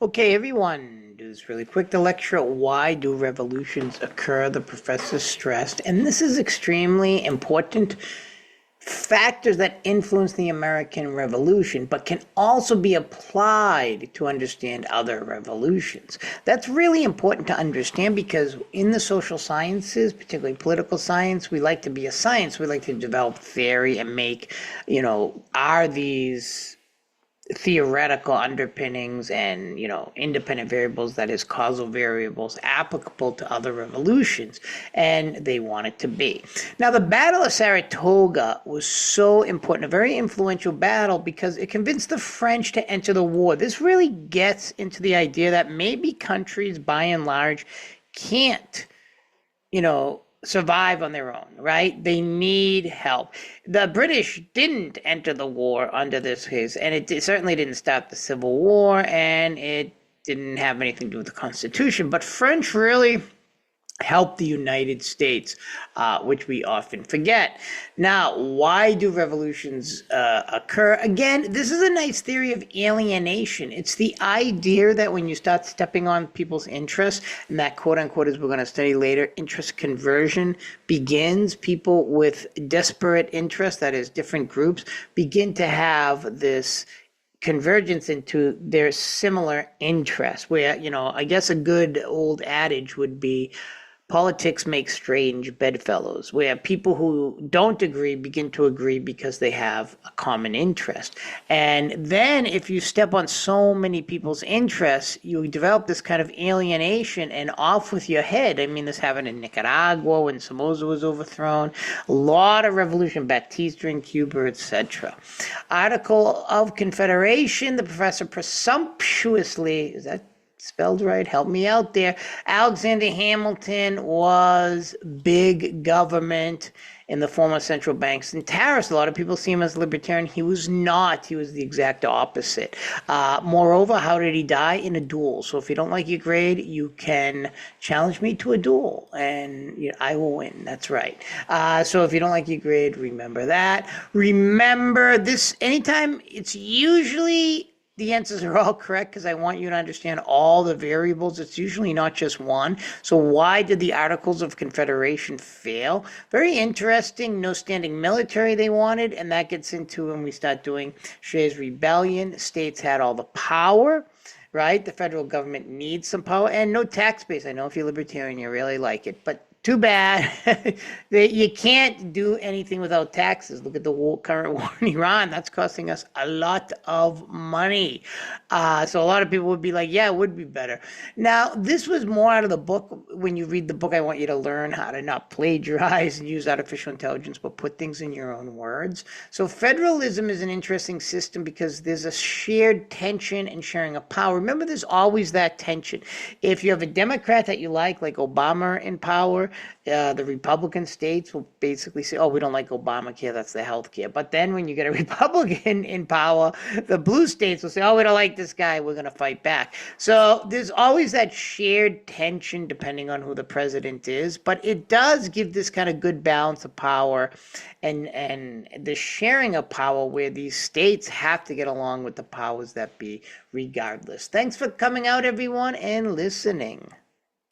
Okay, everyone, do this really quick. The lecture, Why Do Revolutions Occur? The professor stressed, and this is extremely important, factors that influence the American Revolution, but can also be applied to understand other revolutions. That's really important to understand because in the social sciences, particularly political science, we like to be a science. We like to develop theory and make, are these theoretical underpinnings and independent variables, that is causal variables, applicable to other revolutions, and they want it to be. Now the Battle of Saratoga was so important, a very influential battle, because it convinced the French to enter the war. This really gets into the idea that maybe countries by and large can't survive on their own, right? They need help. The British didn't enter the war under this case, and it certainly didn't stop the Civil War, and it didn't have anything to do with the Constitution. But French really help the United States, which we often forget. Now, why do revolutions occur? Again, this is a nice theory of alienation. It's the idea that when you start stepping on people's interests, and that quote unquote, as we're going to study later, interest conversion begins, people with disparate interests, that is, different groups, begin to have this convergence into their similar interests, where I guess a good old adage would be, politics make strange bedfellows, where people who don't agree begin to agree because they have a common interest. And then if you step on so many people's interests, you develop this kind of alienation, and off with your head. I mean, this happened in Nicaragua when Somoza was overthrown, a lot of revolution, Batista in Cuba, etc. Article of Confederation, the professor presumptuously, is that spelled right? Help me out there. Alexander Hamilton was big government in the form of central banks and tariffs. A lot of people see him as libertarian. He was not. He was the exact opposite. Moreover, how did he die? In a duel. So if you don't like your grade, you can challenge me to a duel, and I will win. That's right. So if you don't like your grade, remember that. Remember this, anytime, it's usually the answers are all correct because I want you to understand all the variables. It's usually not just one. So why did the Articles of Confederation fail? Very interesting. No standing military they wanted, and that gets into when we start doing Shays' Rebellion. States had all the power, right? The federal government needs some power, and no tax base. I know if you're libertarian, you really like it, but too bad. You can't do anything without taxes. Look at the current war in Iran. That's costing us a lot of money. So a lot of people would be like, yeah, it would be better. Now, this was more out of the book. When you read the book, I want you to learn how to not plagiarize and use artificial intelligence, but put things in your own words. So federalism is an interesting system because there's a shared tension and sharing of power. Remember, there's always that tension. If you have a Democrat that you like Obama in power, the Republican states will basically say, oh, we don't like Obamacare, that's the health care. But then when you get a Republican in power, the blue states will say, oh, we don't like this guy, we're going to fight back. So there's always that shared tension depending on who the president is. But it does give this kind of good balance of power and the sharing of power, where these states have to get along with the powers that be regardless. Thanks for coming out, everyone, and listening.